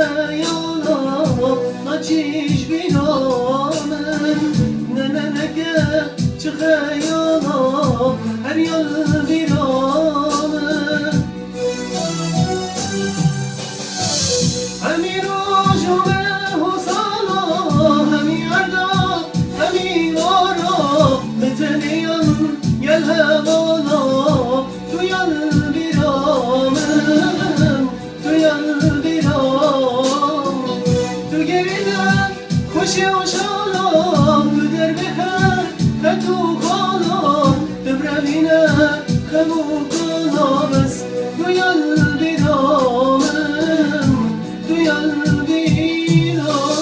خیالا نچیش بیرامن نننگه چه خیالا هر یال بیرامن همی روز و حسالا همی عردا همی آرا متنیم یل هوالا تو یل بیرامن تو یل بیرام تو گریدن خوشی و شالام تو در بخر خطو خالام تو برمینه خمو کنام بس تو یل بیرامن تو یل بیرامن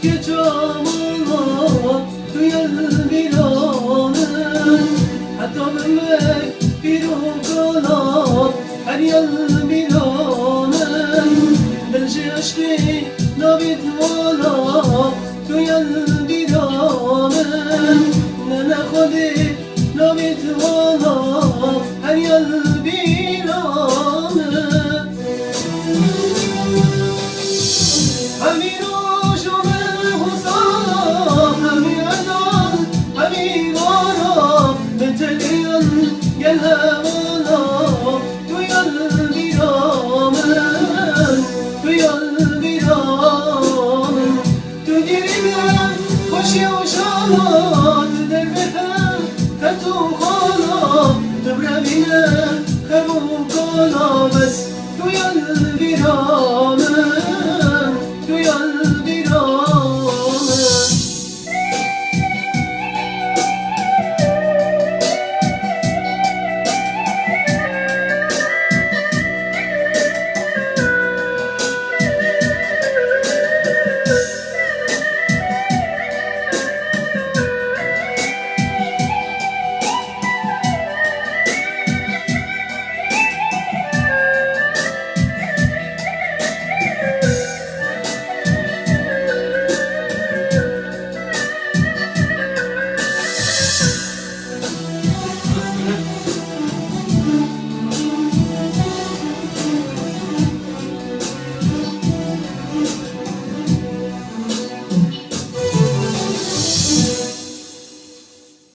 که جامانا تو یل بیرانن حتی بمک بیرو کالا هر یل بیرانن دلش عشقی نبید والا تو یل بیرانن نه خودی نبید والا هر یل بیرانن